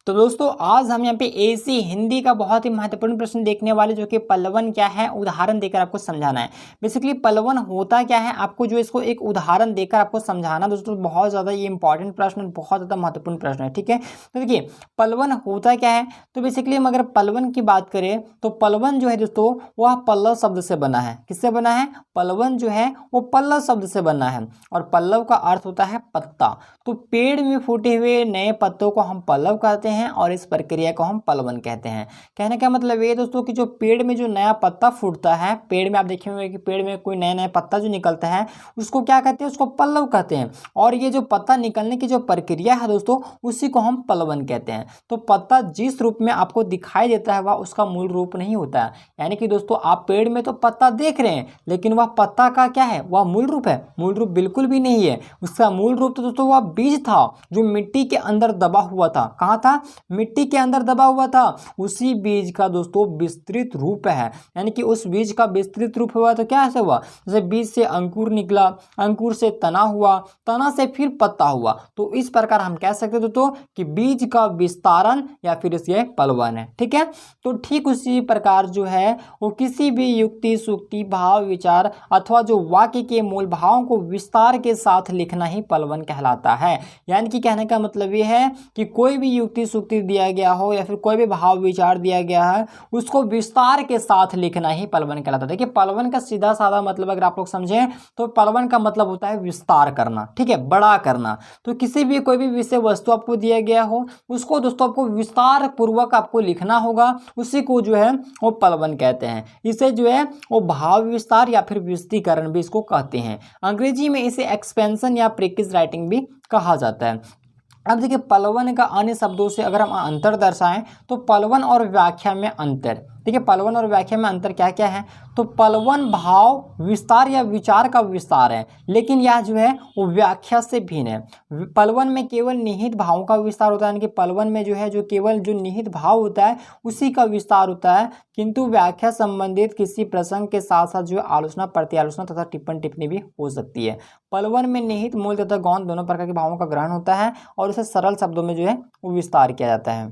तो दोस्तों आज हम यहाँ पे एसी हिंदी का बहुत ही महत्वपूर्ण प्रश्न देखने वाले, जो कि पलवन क्या है उदाहरण देकर आपको समझाना है। बेसिकली पलवन होता क्या है, आपको जो इसको एक उदाहरण देकर आपको समझाना दोस्तों, बहुत ज़्यादा ये इंपॉर्टेंट प्रश्न, बहुत ज़्यादा महत्वपूर्ण प्रश्न है। ठीक है, तो देखिए पलवन होता क्या है। तो बेसिकली हम अगर पलवन की बात करें तो पलवन जो है दोस्तों वह पल्लव शब्द से बना है। किससे बना है? पलवन जो है वो पल्लव शब्द से बना है, और पल्लव का अर्थ होता है पत्ता। तो पेड़ में फूटे हुए नए पत्तों को हम पल्लव कहते हैं और इस प्रक्रिया को हम पलवन कहते हैं। कहने का मतलब ये दोस्तों कि जो पेड़ में जो नया पत्ता फूटता है, पेड़ में आप देखे होंगे कि पेड़ में कोई नया नया पत्ता जो निकलता है उसको क्या कहते हैं? उसको पल्लव कहते हैं। और ये जो पत्ता निकलने की जो प्रक्रिया है दोस्तों उसी को हम पलवन कहते हैं। तो पत्ता जिस रूप में आपको दिखाई देता है वह उसका मूल रूप नहीं होता है। यानी कि दोस्तों आप पेड़ में तो पत्ता देख रहे हैं, लेकिन वह पत्ता का क्या है? वह मूल रूप है? मूल रूप बिल्कुल भी नहीं है। उसका मूल रूप तो दोस्तों वह बीज था जो मिट्टी के अंदर दबा हुआ था। कहाँ था? मिट्टी के अंदर दबा हुआ था। उसी बीज का दोस्तों विस्तृत रूप है। यानी कि उस बीज का विस्तृत रूप हुआ तो क्या ऐसे हुआ? जैसे बीज से अंकुर निकला, अंकुर से तना हुआ, तना से फिर पत्ता हुआ। तो इस प्रकार हम कह सकते दोस्तों कि बीज का विस्तारण या फिर इसके पलवन है। ठीक है, तो ठीक उसी प्रकार जो है वो किसी भी युक्ति, सूक्ति, भाव, विचार अथवा जो वाक्य के मूल भावों को विस्तार के साथ लिखना ही पलवन कहलाता है। यानी कि कहने का मतलब ये है कि कोई भी युक्ति, सूक्ति दिया गया हो या फिर कोई भी भाव, विचार दिया गया है उसको विस्तार के साथ लिखना ही पलवन कहलाता है। देखिए पलवन का सीधा साधा मतलब अगर आप लोग समझें तो पलवन का मतलब होता है विस्तार करना। ठीक है, बड़ा करना। तो किसी भी कोई भी विषय वस्तु आपको दिया गया हो उसको दोस्तों आपको विस्तार पूर्वक आपको लिखना होगा, उसी को जो है वो पलवन कहते हैं। इसे जो है वो भाव विस्तार या फिर विस्तीकरण भी इसको कहते हैं। अंग्रेजी में इसे एक्सपेंशन या प्रीकिज राइटिंग भी कहा जाता है। अब देखिए पलवन का अन्य शब्दों से अगर हम अंतर दर्शाएं तो पलवन और व्याख्या में अंतर। देखिए पलवन और व्याख्या में अंतर क्या क्या है? तो पलवन भाव विस्तार या विचार का विस्तार है, लेकिन यह जो है वो व्याख्या से भिन्न है। पलवन में केवल निहित भावों का विस्तार होता है, यानी कि पलवन में जो है जो केवल जो निहित भाव होता है उसी का विस्तार होता है, किंतु व्याख्या संबंधित किसी प्रसंग के साथ साथ जो आलोचना, प्रत्यालोचना तथा टिप्पण टिप्पणी भी हो सकती है। पलवन में निहित, मूल तथा गौण दोनों प्रकार के भावों का ग्रहण होता है और उसे सरल शब्दों में जो है वो विस्तार किया जाता है।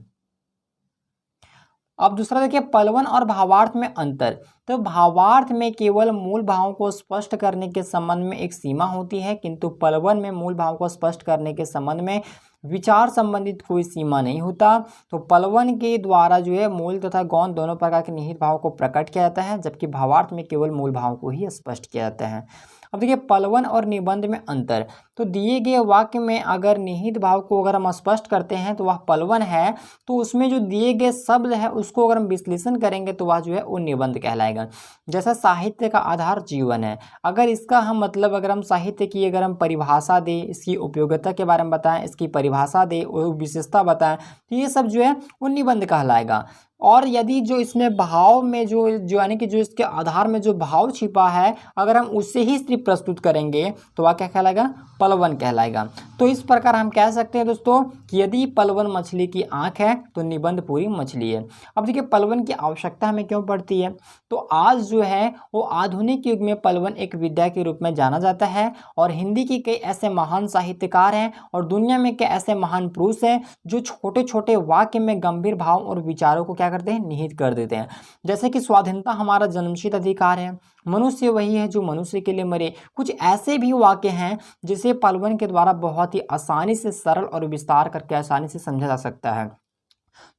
अब दूसरा देखिए पलवन और भावार्थ में अंतर। तो भावार्थ में केवल मूल भावों को स्पष्ट करने के संबंध में एक सीमा होती है, किंतु पलवन में मूल भावों को स्पष्ट करने के संबंध में विचार संबंधित कोई सीमा नहीं होता। तो पलवन के द्वारा जो है मूल तथा गौण दोनों प्रकार के निहित भाव को प्रकट किया जाता है, जबकि भावार्थ में केवल मूल भाव को ही स्पष्ट किया जाता है। अब देखिए पलवन और निबंध में अंतर। तो दिए गए वाक्य में अगर निहित भाव को अगर हम स्पष्ट करते हैं तो वह पलवन है, तो उसमें जो दिए गए शब्द है उसको अगर हम विश्लेषण करेंगे तो वह जो है वो निबंध कहलाएगा। जैसा साहित्य का आधार जीवन है, अगर इसका हम मतलब अगर हम साहित्य की अगर हम परिभाषा दें, इसकी उपयोगिता के बारे में बताएं, इसकी परिभाषा दें, विशेषता बताएं, तो ये सब जो है वो निबंध कहलाएगा। और यदि जो इसमें भाव में जो यानी कि जो इसके आधार में जो भाव छिपा है अगर हम उससे ही सिर्फ प्रस्तुत करेंगे तो वह क्या कहलाएगा? पलवन कहलाएगा। तो इस प्रकार हम कह सकते हैं दोस्तों कि यदि पलवन मछली की आंख है तो निबंध पूरी मछली है। अब देखिए पलवन की आवश्यकता हमें क्यों पड़ती है? तो आज जो है वो आधुनिक युग में पलवन एक विद्या के रूप में जाना जाता है, और हिंदी के कई ऐसे महान साहित्यकार हैं और दुनिया में कई ऐसे महान पुरुष हैं जो छोटे छोटे वाक्य में गंभीर भाव और विचारों को क्या करते हैं? निहित कर देते हैं। जैसे कि स्वाधीनता हमारा जन्मसिद्ध अधिकार है, मनुष्य वही है जो मनुष्य के लिए मरे। कुछ ऐसे भी वाक्य हैं जिसे पलवन के द्वारा बहुत ही आसानी से सरल और विस्तार करके आसानी से समझा जा सकता है।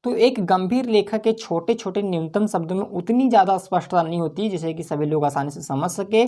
तो एक गंभीर लेखक के छोटे छोटे न्यूनतम शब्दों में उतनी ज़्यादा स्पष्टता नहीं होती जिसे कि सभी लोग आसानी से समझ सके।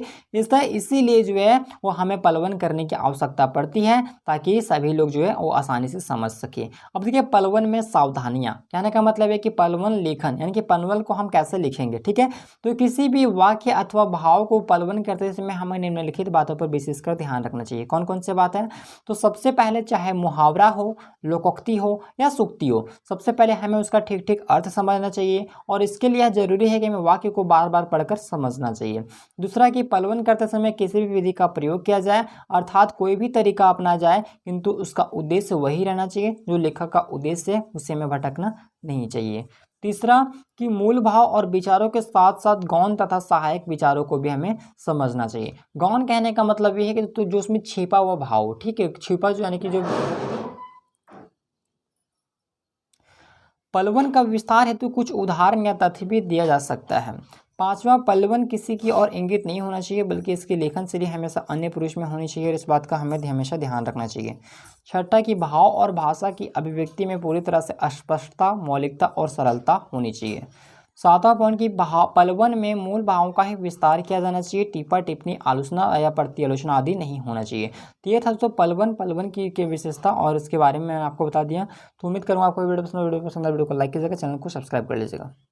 इसीलिए जो है वो हमें पलवन करने की आवश्यकता पड़ती है ताकि सभी लोग जो है वो आसानी से समझ सके। अब देखिए पलवन में सावधानियाँ, कहने का मतलब है कि पलवन लेखन यानी कि पलवन को हम कैसे लिखेंगे। ठीक है, तो किसी भी वाक्य अथवा भाव को पलवन करते समय हमें निम्नलिखित बातों पर विशेषकर ध्यान रखना चाहिए। कौन कौन से बात है? तो सबसे पहले चाहे मुहावरा हो, लोकोक्ति हो या सूक्ति हो, सबसे पहले हमें उसका ठीक ठीक अर्थ समझना चाहिए, और इसके लिए जरूरी है कि हमें वाक्य को बार बार पढ़कर समझना चाहिए। दूसरा कि पलवन करते समय किसी भी विधि का प्रयोग किया जाए, अर्थात कोई भी तरीका अपना जाए, किंतु उसका उद्देश्य वही रहना चाहिए जो लेखक का उद्देश्य है, उससे हमें भटकना नहीं चाहिए। तीसरा कि मूल भाव और विचारों के साथ साथ गौण तथा सहायक विचारों को भी हमें समझना चाहिए। गौण कहने का मतलब ये है कि तो जो उसमें छिपा हुआ भाव, ठीक है, छिपा जो यानी कि जो पलवन का विस्तार हेतु कुछ उदाहरण या तथ्य भी दिया जा सकता है। पांचवा, पलवन किसी की ओर इंगित नहीं होना चाहिए बल्कि इसकी लेखन शैली हमेशा अन्य पुरुष में होनी चाहिए और इस बात का हमें हमेशा ध्यान रखना चाहिए। छठा, कि भाव और भाषा की अभिव्यक्ति में पूरी तरह से स्पष्टता, मौलिकता और सरलता होनी चाहिए। सातवां पॉइंट, की पलवन में मूल भावों का ही विस्तार किया जाना चाहिए, टिप्पा टिप्पणी, आलोचना या प्रत्यालोचना आदि नहीं होना चाहिए। तो ये था तो पलवन की विशेषता और इसके बारे में मैंने आपको बता दिया। तो उम्मीद करूँगा आपको वीडियो पसंद आए, वीडियो को लाइक कीजिएगा, चैनल को सब्सक्राइब कर लीजिएगा।